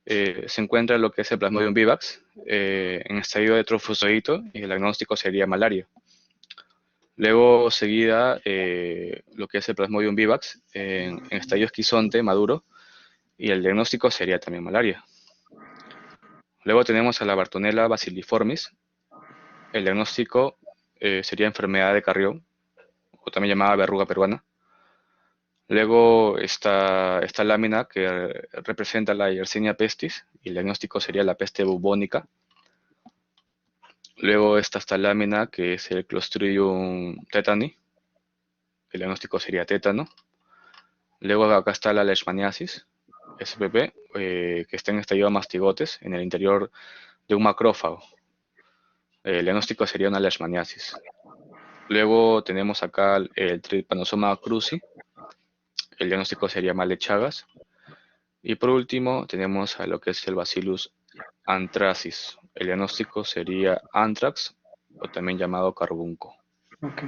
se encuentra lo que es el Plasmodium vivax en estadio de trofozoito y el diagnóstico sería malaria. Luego seguida lo que es el Plasmodium vivax en estadio esquizonte maduro y el diagnóstico sería también malaria. Luego tenemos a la Bartonella bacilliformis. El diagnóstico sería enfermedad de Carrión, o también llamada verruga peruana. Luego está esta lámina que representa la Yersinia pestis y el diagnóstico sería la peste bubónica. Luego está esta lámina que es el Clostridium tetani. El diagnóstico sería tétano. Luego acá está la leishmaniasis, SPP, que está en estadio de mastigotes en el interior de un macrófago. El diagnóstico sería una leishmaniasis. Luego tenemos acá el Trypanosoma cruzi. El diagnóstico sería mal de Chagas. Y por último tenemos a lo que es el Bacillus anthracis. El diagnóstico sería anthrax o también llamado carbunco. Ok.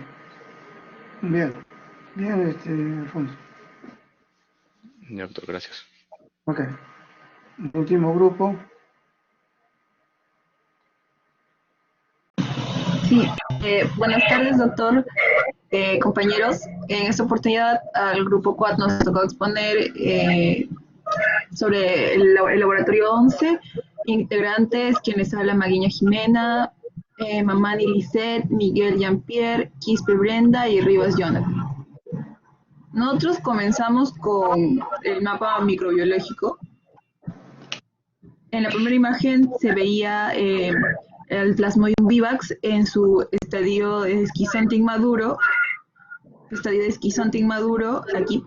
Bien. Bien, Alfonso. Ya, doctor, gracias. Ok. El último grupo. Sí, buenas tardes, doctor, compañeros. En esta oportunidad al grupo 4 nos tocó exponer sobre el laboratorio 11, integrantes quienes hablan Maguiña Jimena, Mamani Lisette, Miguel Jean-Pierre, Quispe Brenda y Rivas Jonathan. Nosotros comenzamos con el mapa microbiológico. En la primera imagen se veía el Plasmodium vivax en su estadio de esquizonte inmaduro, aquí,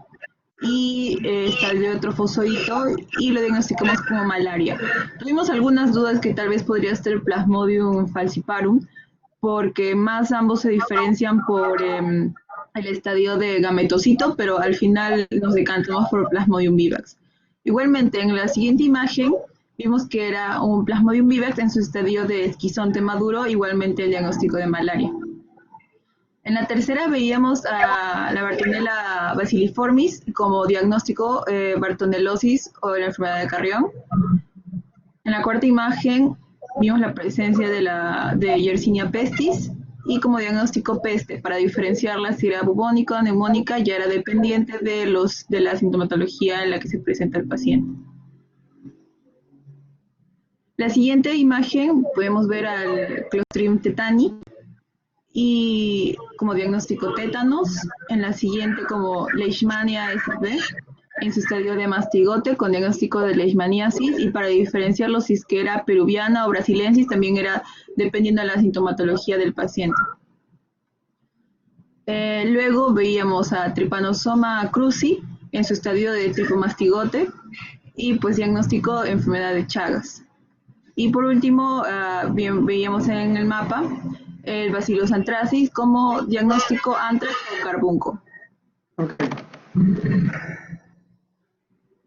y estadio trofozoito, y lo diagnosticamos como malaria. Tuvimos algunas dudas que tal vez podría ser Plasmodium falciparum, porque más ambos se diferencian por el estadio de gametocito, pero al final nos decantamos por Plasmodium vivax. Igualmente, en la siguiente imagen vimos que era un Plasmodium vivax en su estadio de esquizonte maduro, igualmente el diagnóstico de malaria. En la tercera veíamos a la Bartonella bacilliformis como diagnóstico bartonelosis o la enfermedad de Carrión. En la cuarta imagen vimos la presencia de Yersinia pestis y como diagnóstico peste, para diferenciarla si era bubónica o neumónica, ya era dependiente de la sintomatología en la que se presenta el paciente. La siguiente imagen podemos ver al Clostridium tetani y como diagnóstico tétanos. En la siguiente como Leishmania sp en su estadio de mastigote con diagnóstico de leishmaniasis, y para diferenciarlo si es que era peruviana o brasilensis también era dependiendo de la sintomatología del paciente. Luego veíamos a Trypanosoma cruzi en su estadio de tripomastigote y pues diagnóstico de enfermedad de Chagas. Y por último, veíamos en el mapa el Bacillus anthracis como diagnóstico anthrax o carbunco. Okay.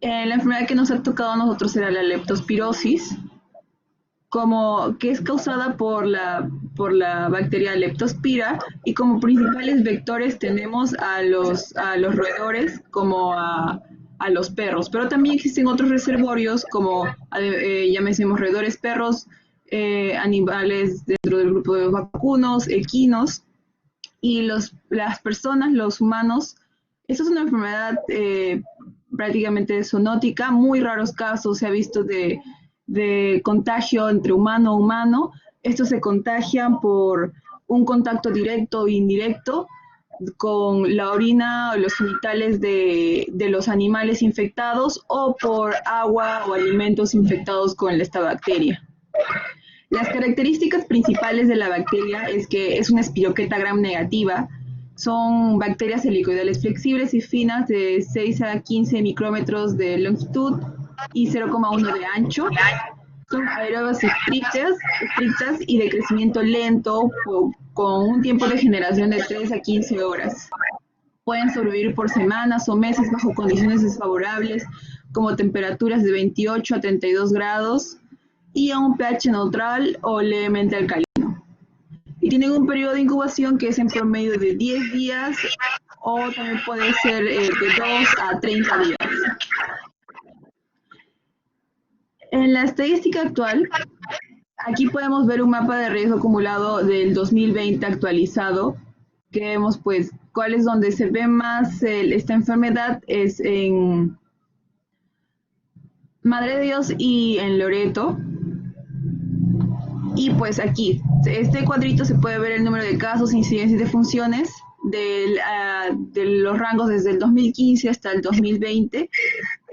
La enfermedad que nos ha tocado a nosotros era la leptospirosis, que es causada por la bacteria Leptospira, y como principales vectores tenemos a los roedores como a los perros, pero también existen otros reservorios como llamemos roedores, perros, animales dentro del grupo de los vacunos, equinos, y las personas, los humanos. Esta es una enfermedad prácticamente zoonótica, muy raros casos se ha visto de contagio entre humano a humano. Estos se contagian por un contacto directo o indirecto con la orina o los genitales de los animales infectados, o por agua o alimentos infectados con esta bacteria. Las características principales de la bacteria es que es una espiroqueta gram negativa. Son bacterias helicoidales flexibles y finas de 6 a 15 micrómetros de longitud y 0,1 de ancho. Son aerobias estrictas y de crecimiento lento, con un tiempo de generación de 3 a 15 horas. Pueden sobrevivir por semanas o meses bajo condiciones desfavorables, como temperaturas de 28 a 32 grados y a un pH neutral o levemente alcalino. Y tienen un periodo de incubación que es en promedio de 10 días o también puede ser de 2 a 30 días. En la estadística actual, aquí podemos ver un mapa de riesgo acumulado del 2020 actualizado, que vemos pues cuál es donde se ve más esta enfermedad, es en Madre de Dios y en Loreto. Y pues aquí, este cuadrito se puede ver el número de casos, incidencias y defunciones de los rangos desde el 2015 hasta el 2020,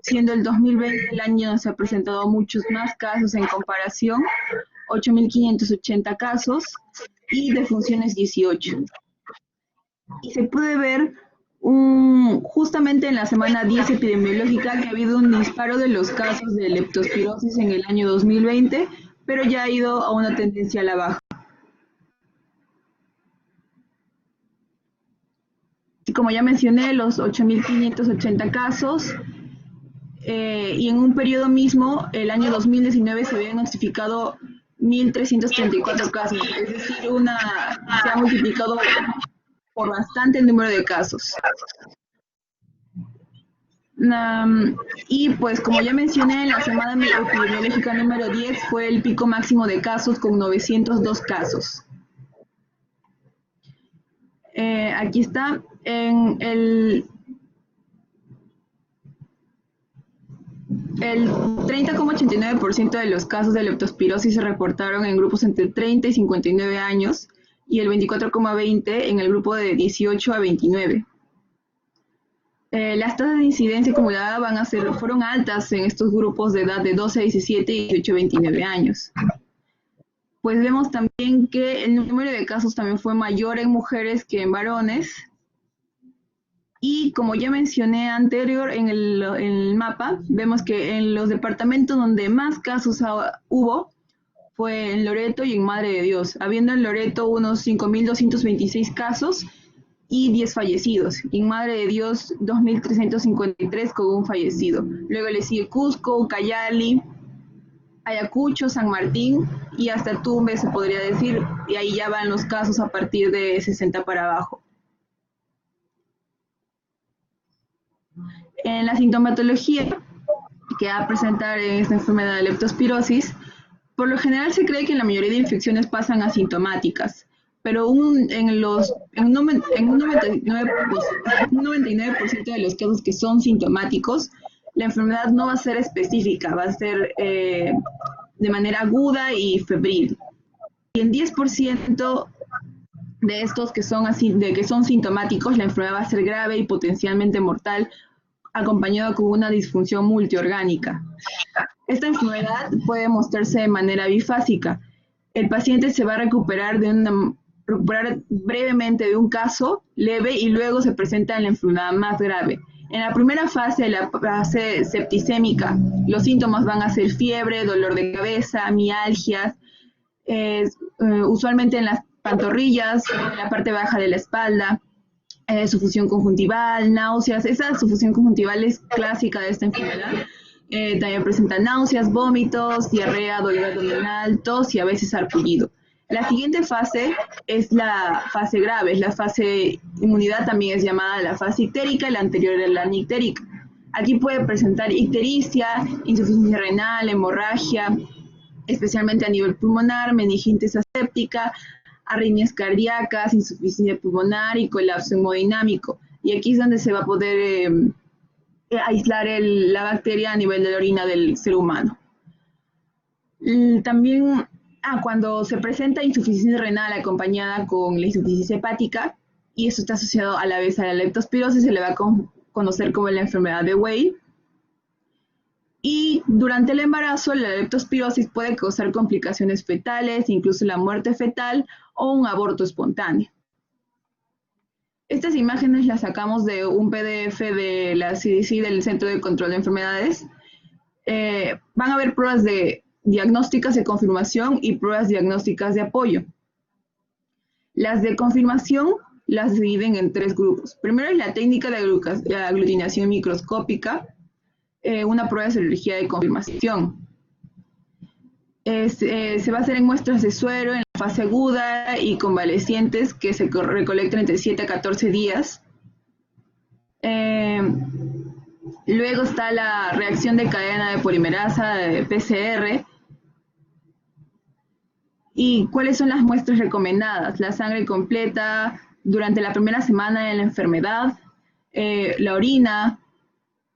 siendo el 2020 el año donde se han presentado muchos más casos en comparación 8.580 casos y defunciones 18. Y se puede ver justamente en la semana 10 epidemiológica que ha habido un disparo de los casos de leptospirosis en el año 2020, pero ya ha ido a una tendencia a la baja. Y como ya mencioné, los 8.580 casos, y en un periodo mismo, el año 2019, se habían notificado 1.334 casos, es decir, se ha multiplicado por bastante el número de casos. Y pues como ya mencioné, en la semana epidemiológica número 10 fue el pico máximo de casos con 902 casos. Aquí está, en el 30,89% de los casos de leptospirosis se reportaron en grupos entre 30 y 59 años y el 24,20% en el grupo de 18 a 29. Las tasas de incidencia acumulada fueron altas en estos grupos de edad de 12 a 17 y 18 a 29 años. Pues vemos también que el número de casos también fue mayor en mujeres que en varones. Y como ya mencioné anterior en el mapa, vemos que en los departamentos donde más casos hubo fue en Loreto y en Madre de Dios, habiendo en Loreto unos 5.226 casos y 10 fallecidos. Y en Madre de Dios, 2.353 con un fallecido. Luego le sigue Cusco, Ucayali, Ayacucho, San Martín y hasta Tumbes, se podría decir, y ahí ya van los casos a partir de 60 para abajo. En la sintomatología que va a presentar en esta enfermedad de leptospirosis, por lo general se cree que la mayoría de infecciones pasan asintomáticas, pero en un 99% de los casos que son sintomáticos, la enfermedad no va a ser específica, va a ser de manera aguda y febril. Y en 10% de estos que son sintomáticos, la enfermedad va a ser grave y potencialmente mortal, acompañado con una disfunción multiorgánica. Esta enfermedad puede mostrarse de manera bifásica. El paciente se va a recuperar brevemente de un caso leve y luego se presenta en la enfermedad más grave. En la primera fase, la fase septicémica, los síntomas van a ser fiebre, dolor de cabeza, mialgias, usualmente en las pantorrillas, en la parte baja de la espalda, sufusión conjuntival, náuseas. Esa sufusión conjuntival es clásica de esta enfermedad. También presenta náuseas, vómitos, diarrea, dolor abdominal, tos y a veces sarpullido. La siguiente fase es la fase grave, es la fase inmunidad, también es llamada la fase ictérica, y la anterior es la anictérica. Aquí puede presentar ictericia, insuficiencia renal, hemorragia, especialmente a nivel pulmonar, meningitis aséptica, arritmias cardíacas, insuficiencia pulmonar y colapso hemodinámico. Y aquí es donde se va a poder aislar la bacteria a nivel de la orina del ser humano. También, cuando se presenta insuficiencia renal acompañada con la insuficiencia hepática, y eso está asociado a la vez a la leptospirosis, se le va a conocer como la enfermedad de Weil. Y durante el embarazo, la leptospirosis puede causar complicaciones fetales, incluso la muerte fetal o un aborto espontáneo. Estas imágenes las sacamos de un PDF de la CDC, del Centro de Control de Enfermedades. Van a haber pruebas diagnósticas de confirmación y pruebas diagnósticas de apoyo. Las de confirmación las dividen en 3 grupos. Primero es la técnica de aglutinación microscópica, una prueba de serología de confirmación. Se va a hacer en muestras de suero en la fase aguda y convalecientes que se recolectan entre 7 a 14 días. Luego está la reacción de cadena de polimerasa, de PCR. ¿Y cuáles son las muestras recomendadas? La sangre completa durante la primera semana de la enfermedad, la orina,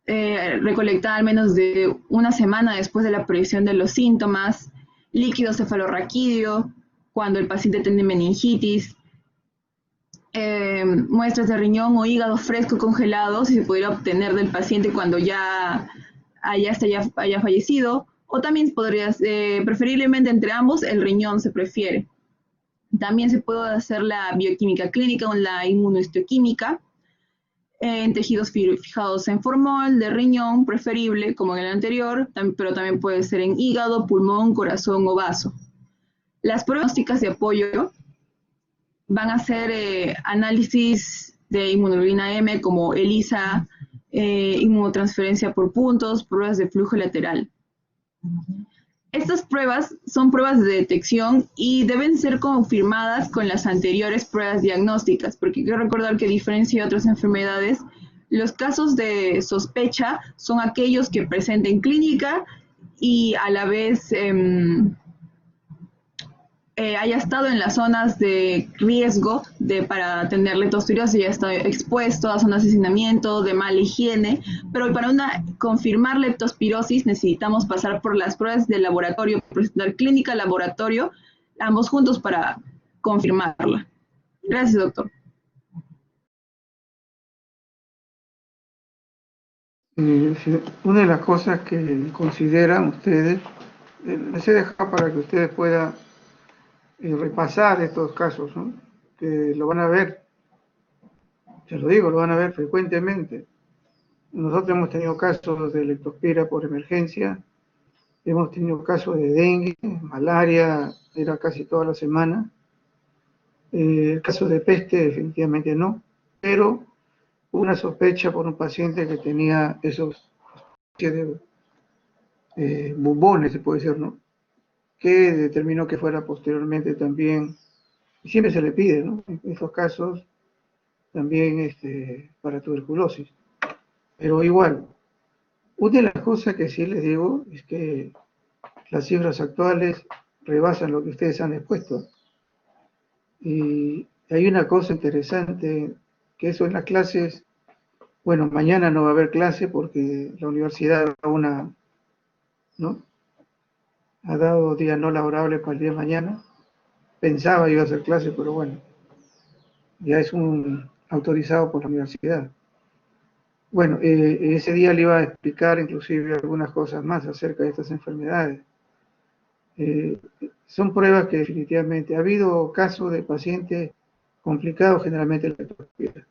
recolectada al menos de una semana después de la aparición de los síntomas, líquido cefalorraquídeo cuando el paciente tiene meningitis, muestras de riñón o hígado fresco congelado, si se pudiera obtener del paciente cuando ya haya fallecido, O también podrías, preferiblemente entre ambos, el riñón se prefiere. También se puede hacer la bioquímica clínica o la inmunohistoquímica en tejidos fijados en formol, de riñón, preferible, como en el anterior, pero también puede ser en hígado, pulmón, corazón o vaso. Las pruebas diagnósticas de apoyo van a ser análisis de inmunoglobulina M como ELISA, inmunotransferencia por puntos, pruebas de flujo lateral. Estas pruebas son pruebas de detección y deben ser confirmadas con las anteriores pruebas diagnósticas, porque hay que recordar que a diferencia de otras enfermedades, los casos de sospecha son aquellos que presenten clínica y a la vez haya estado en las zonas de riesgo para tener leptospirosis, ya está expuesto a zonas de hacinamiento, de mala higiene, pero para confirmar leptospirosis necesitamos pasar por las pruebas de laboratorio, presentar clínica, laboratorio, ambos juntos para confirmarla. Gracias, doctor. Una de las cosas que consideran ustedes, les he dejado para que ustedes puedan repasar estos casos, ¿no? Que lo van a ver, se lo digo, lo van a ver frecuentemente. Nosotros hemos tenido casos de leptospira por emergencia, hemos tenido casos de dengue, malaria, era casi toda la semana. El caso de peste definitivamente no, pero una sospecha por un paciente que tenía esos bubones, se puede decir, ¿no? Que determinó que fuera posteriormente también, y siempre se le pide, ¿no? En estos casos también para tuberculosis. Pero igual, una de las cosas que sí les digo es que las cifras actuales rebasan lo que ustedes han expuesto. Y hay una cosa interesante, que eso en las clases, bueno, mañana no va a haber clase porque la universidad ¿no? Ha dado día no laborable para el día de mañana. Pensaba iba a hacer clase, pero bueno, ya es un autorizado por la universidad. Bueno, ese día le iba a explicar inclusive algunas cosas más acerca de estas enfermedades. Son pruebas que definitivamente ha habido casos de pacientes complicados, generalmente la leptospira.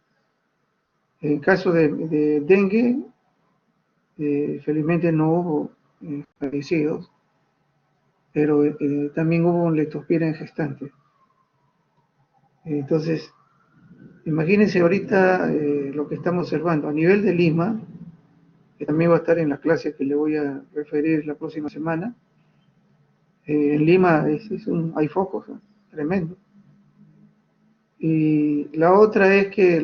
En caso de dengue, felizmente no hubo fallecidos, pero también hubo un leptospira en gestante. Entonces, imagínense ahorita lo que estamos observando a nivel de Lima, que también va a estar en la clase que le voy a referir la próxima semana. En Lima hay focos, ¿no? Tremendo. Y la otra es que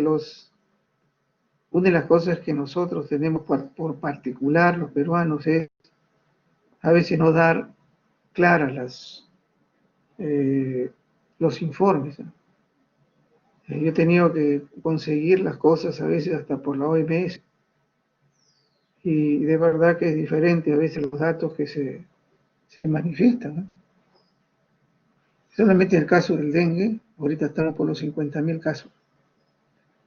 una de las cosas que nosotros tenemos por particular, los peruanos, es a veces no dar claras los informes, ¿no? Yo he tenido que conseguir las cosas a veces hasta por la OMS. Y de verdad que es diferente a veces los datos que se manifiestan, ¿no? Solamente en el caso del dengue, ahorita estamos por los 50.000 casos.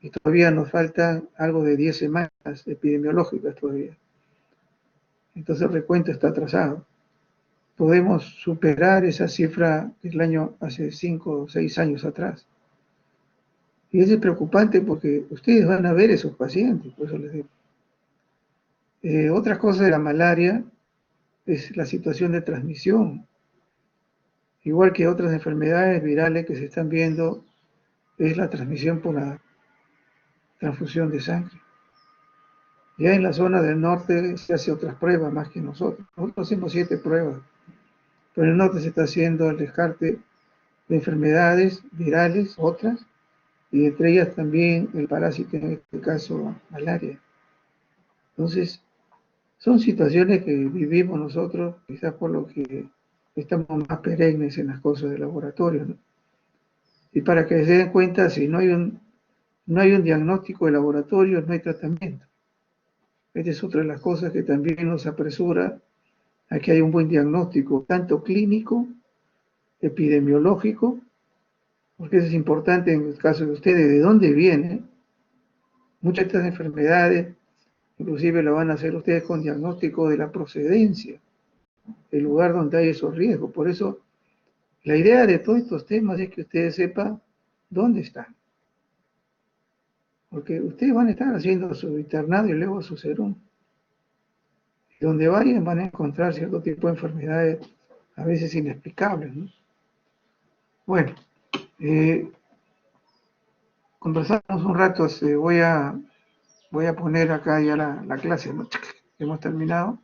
Y todavía nos faltan algo de 10 semanas epidemiológicas todavía. Entonces el recuento está atrasado. Podemos superar esa cifra del año hace 5 o 6 años atrás. Y eso es preocupante porque ustedes van a ver esos pacientes, por eso les digo. Otra cosa de la malaria es la situación de transmisión. Igual que otras enfermedades virales que se están viendo, es la transmisión por la transfusión de sangre. Ya en la zona del norte se hace otras pruebas más que nosotros. Nosotros hacemos 7 pruebas, pero en el norte se está haciendo el descarte de enfermedades virales, otras, y entre ellas también el parásito, en este caso malaria. Entonces, son situaciones que vivimos nosotros, quizás por lo que estamos más perennes en las cosas de laboratorio, ¿no? Y para que se den cuenta, si no hay un diagnóstico de laboratorio, no hay tratamiento. Esta es otra de las cosas que también nos apresura a que haya un buen diagnóstico, tanto clínico, epidemiológico, porque eso es importante en el caso de ustedes, de dónde viene. Muchas de estas enfermedades, inclusive lo van a hacer ustedes con diagnóstico de la procedencia. el lugar donde hay esos riesgos. Por eso, la idea de todos estos temas es que ustedes sepan dónde están. Porque ustedes van a estar haciendo su internado y luego su serum. Donde vayan van a encontrar cierto tipo de enfermedades, a veces inexplicables, ¿no? Bueno, conversamos un rato, voy a poner acá ya la clase, ¿no? Hemos terminado.